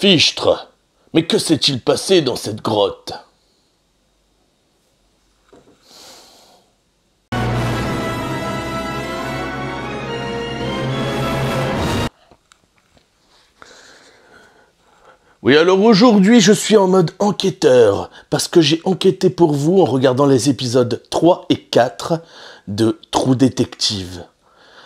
Fichtre! Mais que s'est-il passé dans cette grotte? Oui, alors aujourd'hui, je suis en mode enquêteur, parce que j'ai enquêté pour vous en regardant les épisodes 3 et 4 de True Detective.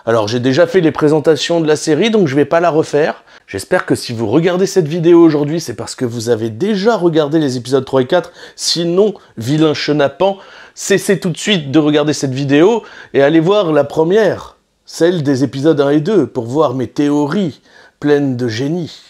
Alors, j'ai déjà fait les présentations de la série, donc je vais pas la refaire. J'espère que si vous regardez cette vidéo aujourd'hui, c'est parce que vous avez déjà regardé les épisodes 3 et 4. Sinon, vilain chenapan, cessez tout de suite de regarder cette vidéo et allez voir la première, celle des épisodes 1 et 2, pour voir mes théories pleines de génie.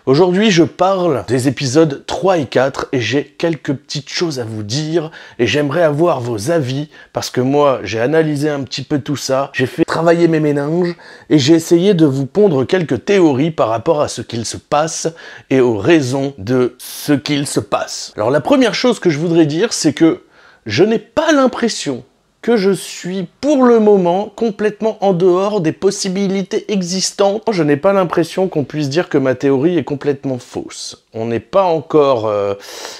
Aujourd'hui, je parle des épisodes 3 et 4 et j'ai quelques petites choses à vous dire et j'aimerais avoir vos avis parce que moi, j'ai analysé un petit peu tout ça, j'ai fait travailler mes méninges et j'ai essayé de vous pondre quelques théories par rapport à ce qu'il se passe et aux raisons de ce qu'il se passe. Alors la première chose que je voudrais dire, c'est que je n'ai pas l'impression que je suis pour le moment complètement en dehors des possibilités existantes. Je n'ai pas l'impression qu'on puisse dire que ma théorie est complètement fausse. On n'est pas encore...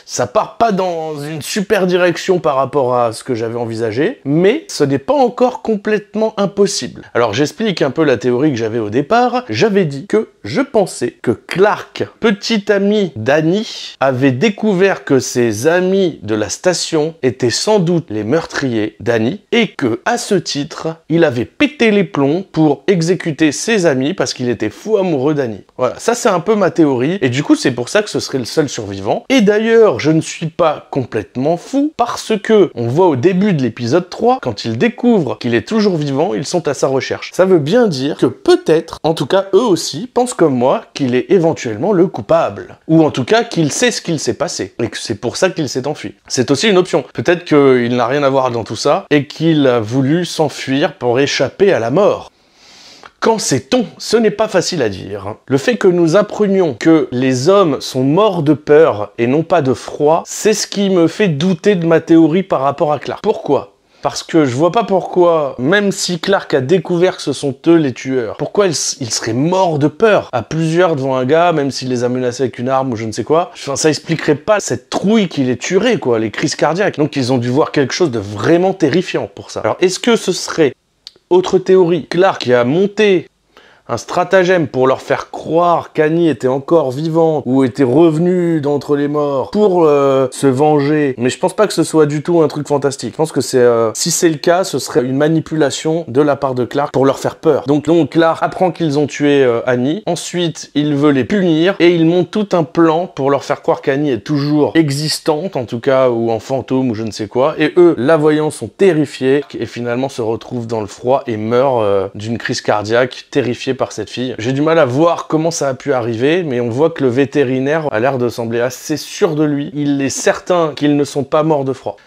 ça part pas dans une super direction par rapport à ce que j'avais envisagé, mais ce n'est pas encore complètement impossible. Alors j'explique un peu la théorie que j'avais au départ. J'avais dit que je pensais que Clark, petit ami d'Annie, avait découvert que ses amis de la station étaient sans doute les meurtriers d'Annie, et que, à ce titre, il avait pété les plombs pour exécuter ses amis parce qu'il était fou amoureux d'Annie. Voilà, ça c'est un peu ma théorie, et du coup c'est pour ça que ce serait le seul survivant. Et d'ailleurs, je ne suis pas complètement fou, parce que on voit au début de l'épisode 3, quand ils découvrent qu'il est toujours vivant, ils sont à sa recherche. Ça veut bien dire que peut-être, en tout cas eux aussi, pensent comme moi qu'il est éventuellement le coupable. Ou en tout cas qu'il sait ce qu'il s'est passé, et que c'est pour ça qu'il s'est enfui. C'est aussi une option. Peut-être qu'il n'a rien à voir dans tout ça, et qu'il a voulu s'enfuir pour échapper à la mort. Qu'en sait-on? Ce n'est pas facile à dire. Le fait que nous apprenions que les hommes sont morts de peur et non pas de froid, c'est ce qui me fait douter de ma théorie par rapport à Clark. Pourquoi? Parce que je vois pas pourquoi, même si Clark a découvert que ce sont eux les tueurs, pourquoi il serait mort de peur à plusieurs devant un gars, même s'il les a menacés avec une arme ou je ne sais quoi. Enfin, ça expliquerait pas cette trouille qui les tuerait, quoi, les crises cardiaques. Donc ils ont dû voir quelque chose de vraiment terrifiant pour ça. Alors est-ce que ce serait, autre théorie, Clark qui a monté un stratagème pour leur faire croire qu'Annie était encore vivante ou était revenue d'entre les morts pour se venger. Mais je pense pas que ce soit du tout un truc fantastique. Je pense que c'est si c'est le cas, ce serait une manipulation de la part de Clark pour leur faire peur. Donc Clark apprend qu'ils ont tué Annie. Ensuite, il veut les punir et il monte tout un plan pour leur faire croire qu'Annie est toujours existante, en tout cas, ou en fantôme ou je ne sais quoi. Et eux, la voyant, sont terrifiés et finalement se retrouvent dans le froid et meurent d'une crise cardiaque, terrifiés par cette fille. J'ai du mal à voir comment ça a pu arriver, mais on voit que le vétérinaire a l'air de sembler assez sûr de lui. Il est certain qu'ils ne sont pas morts de froid.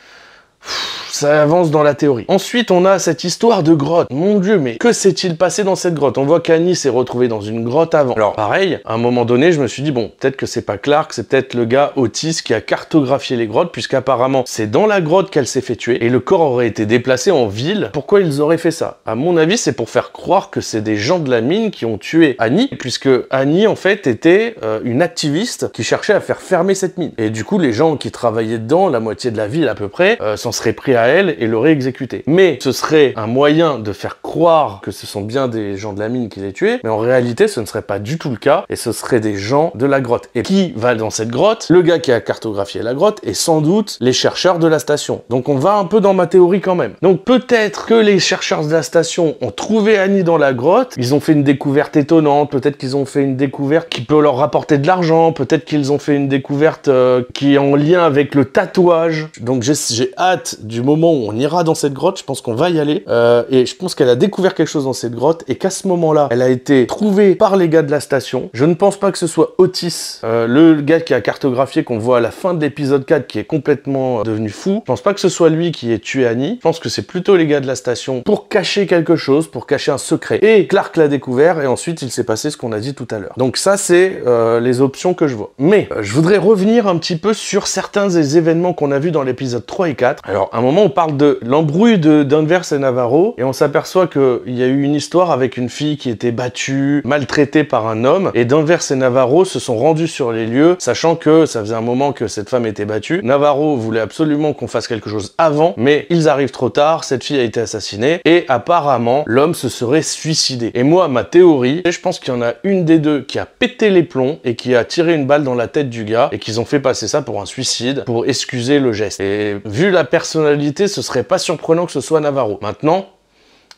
Ça avance dans la théorie. Ensuite, on a cette histoire de grotte. Mon Dieu, mais que s'est-il passé dans cette grotte? On voit qu'Annie s'est retrouvée dans une grotte avant. Alors, pareil, à un moment donné, je me suis dit, bon, peut-être que c'est pas Clark, c'est peut-être le gars Otis qui a cartographié les grottes, puisqu'apparemment, c'est dans la grotte qu'elle s'est fait tuer, et le corps aurait été déplacé en ville. Pourquoi ils auraient fait ça? À mon avis, c'est pour faire croire que c'est des gens de la mine qui ont tué Annie, puisque Annie, en fait, était une activiste qui cherchait à faire fermer cette mine. Et du coup, les gens qui travaillaient dedans, la moitié de la ville à peu près, s'en seraient pris à elle et l'auraient exécuté. Mais ce serait un moyen de faire croire que ce sont bien des gens de la mine qui les tuaient, mais en réalité ce ne serait pas du tout le cas, et ce seraient des gens de la grotte. Et qui va dans cette grotte? Le gars qui a cartographié la grotte et sans doute les chercheurs de la station. Donc on va un peu dans ma théorie quand même. Donc peut-être que les chercheurs de la station ont trouvé Annie dans la grotte, ils ont fait une découverte étonnante, peut-être qu'ils ont fait une découverte qui peut leur rapporter de l'argent, peut-être qu'ils ont fait une découverte qui est en lien avec le tatouage. Donc j'ai hâte du moment où on ira dans cette grotte, je pense qu'on va y aller, et je pense qu'elle a découvert quelque chose dans cette grotte, et qu'à ce moment-là, elle a été trouvée par les gars de la station. Je ne pense pas que ce soit Otis, le gars qui a cartographié, qu'on voit à la fin de l'épisode 4, qui est complètement devenu fou. Je pense pas que ce soit lui qui ait tué Annie, je pense que c'est plutôt les gars de la station pour cacher quelque chose, pour cacher un secret. Et Clark l'a découvert, et ensuite il s'est passé ce qu'on a dit tout à l'heure. Donc ça, c'est les options que je vois. Mais je voudrais revenir un petit peu sur certains des événements qu'on a vus dans l'épisode 3 et 4. Alors, à un moment, moment, on parle de l'embrouille de Danvers et Navarro, et on s'aperçoit qu'il y a eu une histoire avec une fille qui était battue, maltraitée par un homme, et Danvers et Navarro se sont rendus sur les lieux, sachant que ça faisait un moment que cette femme était battue. Navarro voulait absolument qu'on fasse quelque chose avant, mais ils arrivent trop tard, cette fille a été assassinée, et apparemment, l'homme se serait suicidé. Et moi, ma théorie, je pense qu'il y en a une des deux qui a pété les plombs, et qui a tiré une balle dans la tête du gars, et qu'ils ont fait passer ça pour un suicide, pour excuser le geste. Et vu la personnalité, ce serait pas surprenant que ce soit Navarro. Maintenant,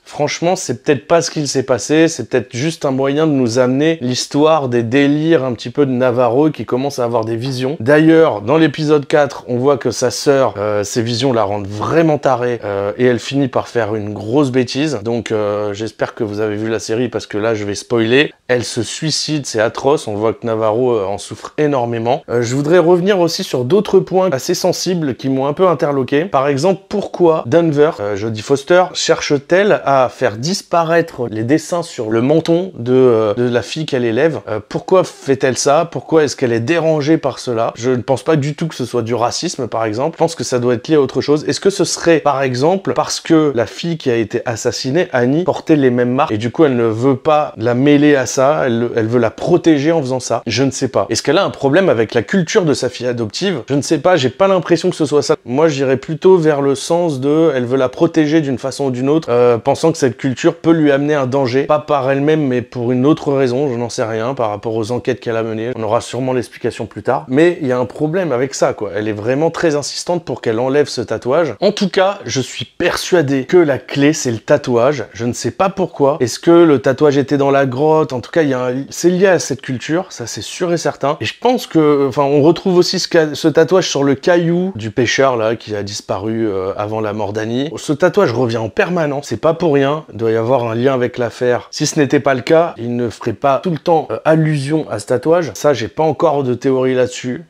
franchement, c'est peut-être pas ce qu'il s'est passé, c'est peut-être juste un moyen de nous amener l'histoire des délires un petit peu de Navarro qui commence à avoir des visions. D'ailleurs, dans l'épisode 4, on voit que sa sœur, ses visions la rendent vraiment tarée et elle finit par faire une grosse bêtise. Donc j'espère que vous avez vu la série parce que là, je vais spoiler. Elle se suicide, c'est atroce, on voit que Navarro en souffre énormément. Je voudrais revenir aussi sur d'autres points assez sensibles qui m'ont un peu interloqué. Par exemple, pourquoi Denver, Jodie Foster, cherche-t-elle à faire disparaître les dessins sur le menton de la fille qu'elle élève? Pourquoi fait-elle ça? Pourquoi est-ce qu'elle est dérangée par cela? Je ne pense pas du tout que ce soit du racisme, par exemple. Je pense que ça doit être lié à autre chose. Est-ce que ce serait, par exemple, parce que la fille qui a été assassinée, Annie, portait les mêmes marques et du coup elle ne veut pas la mêler à ça, elle veut la protéger en faisant ça? Je ne sais pas. Est-ce qu'elle a un problème avec la culture de sa fille adoptive? Je ne sais pas, j'ai pas l'impression que ce soit ça. Moi j'irais plutôt vers le sens de elle veut la protéger d'une façon ou d'une autre, pensant que cette culture peut lui amener un danger, pas par elle-même mais pour une autre raison, je n'en sais rien, par rapport aux enquêtes qu'elle a menées. On aura sûrement l'explication plus tard. Mais il y a un problème avec ça, quoi. Elle est vraiment très insistante pour qu'elle enlève ce tatouage. En tout cas, je suis persuadé que la clé c'est le tatouage. Je ne sais pas pourquoi. Est-ce que le tatouage était dans la grotte? En tout cas, c'est lié à cette culture, ça c'est sûr et certain. Et je pense que, enfin, on retrouve aussi ce tatouage sur le caillou du pêcheur là qui a disparu avant la mort d'Annie. Ce tatouage revient en permanence. C'est pas pour rien. Il doit y avoir un lien avec l'affaire. Si ce n'était pas le cas, il ne ferait pas tout le temps allusion à ce tatouage. Ça, j'ai pas encore de théorie là-dessus.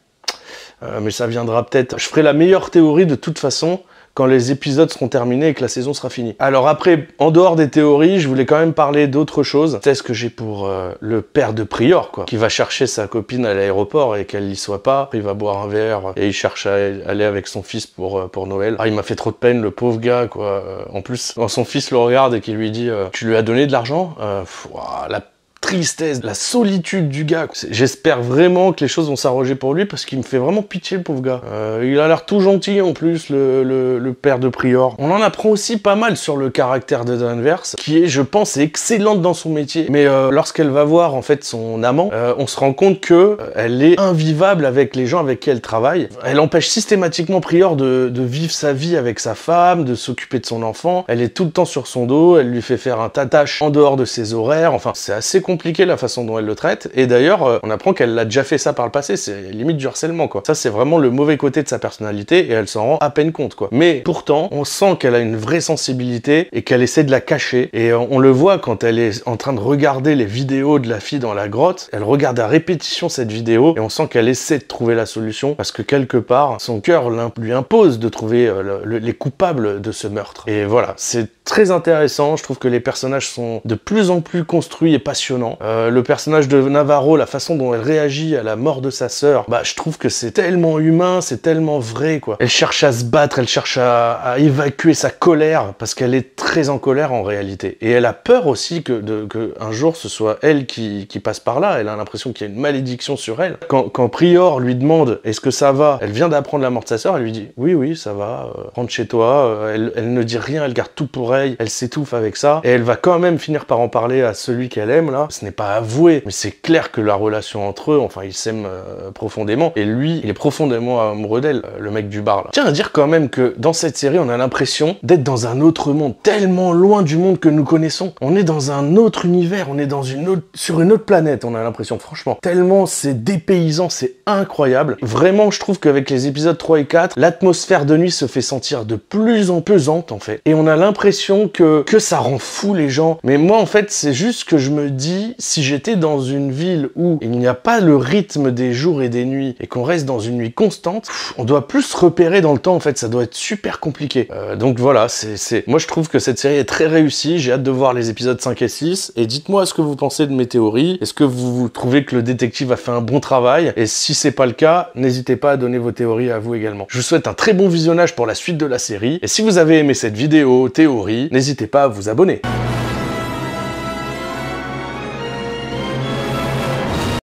Mais ça viendra peut-être. Je ferai la meilleure théorie de toute façon quand les épisodes seront terminés et que la saison sera finie. Alors après, en dehors des théories, je voulais quand même parler d'autre chose. C'est ce que j'ai pour le père de Prior, quoi, qui va chercher sa copine à l'aéroport et qu'elle y soit pas. Après, il va boire un verre et il cherche à aller avec son fils pour Noël. Ah, il m'a fait trop de peine, le pauvre gars, quoi. En plus, quand son fils le regarde et qu'il lui dit « Tu lui as donné de l'argent ?» La tristesse, la solitude du gars. J'espère vraiment que les choses vont s'arranger pour lui parce qu'il me fait vraiment pitié, le pauvre gars. Il a l'air tout gentil en plus, le père de Prior. On en apprend aussi pas mal sur le caractère de Danvers, qui est, je pense, excellente dans son métier. Mais lorsqu'elle va voir en fait son amant, on se rend compte que elle est invivable avec les gens avec qui elle travaille. Elle empêche systématiquement Prior de vivre sa vie avec sa femme, de s'occuper de son enfant. Elle est tout le temps sur son dos, elle lui fait faire un tâche en dehors de ses horaires. Enfin, c'est assez compliqué la façon dont elle le traite, et d'ailleurs on apprend qu'elle l'a déjà fait ça par le passé, c'est limite du harcèlement, quoi. Ça c'est vraiment le mauvais côté de sa personnalité et elle s'en rend à peine compte, quoi. Mais pourtant on sent qu'elle a une vraie sensibilité et qu'elle essaie de la cacher, et on le voit quand elle est en train de regarder les vidéos de la fille dans la grotte, elle regarde à répétition cette vidéo et on sent qu'elle essaie de trouver la solution parce que quelque part son cœur lui impose de trouver les coupables de ce meurtre. Et voilà, c'est très intéressant, je trouve que les personnages sont de plus en plus construits et passionnants. Le personnage de Navarro, la façon dont elle réagit à la mort de sa sœur, bah je trouve que c'est tellement humain, c'est tellement vrai, quoi. Elle cherche à se battre, elle cherche à évacuer sa colère, parce qu'elle est très en colère en réalité. Et elle a peur aussi que un jour ce soit elle qui passe par là, elle a l'impression qu'il y a une malédiction sur elle. Quand Prior lui demande « Est-ce que ça va ?» Elle vient d'apprendre la mort de sa sœur, elle lui dit « Oui, oui, ça va, rentre chez toi. » Elle ne dit rien, elle garde tout pour elle s'étouffe avec ça, et elle va quand même finir par en parler à celui qu'elle aime, là. Ce n'est pas avoué, mais c'est clair que la relation entre eux, enfin, ils s'aiment profondément, et lui, il est profondément amoureux d'elle, le mec du bar, là. Tiens à dire quand même que dans cette série, on a l'impression d'être dans un autre monde, tellement loin du monde que nous connaissons. On est dans un autre univers, on est sur une autre planète, on a l'impression, franchement. Tellement c'est dépaysant, c'est incroyable. Vraiment, je trouve qu'avec les épisodes 3 et 4, l'atmosphère de nuit se fait sentir de plus en plus pesante, en fait. Et on a l'impression l'impression que ça rend fou les gens. Mais moi, en fait, c'est juste que je me dis, si j'étais dans une ville où il n'y a pas le rythme des jours et des nuits et qu'on reste dans une nuit constante, on doit plus se repérer dans le temps, en fait. Ça doit être super compliqué. Donc voilà, moi, je trouve que cette série est très réussie. J'ai hâte de voir les épisodes 5 et 6. Et dites-moi ce que vous pensez de mes théories. Est-ce que vous trouvez que le détective a fait un bon travail? Et si c'est pas le cas, n'hésitez pas à donner vos théories à vous également. Je vous souhaite un très bon visionnage pour la suite de la série. Et si vous avez aimé cette vidéo théorie, n'hésitez pas à vous abonner.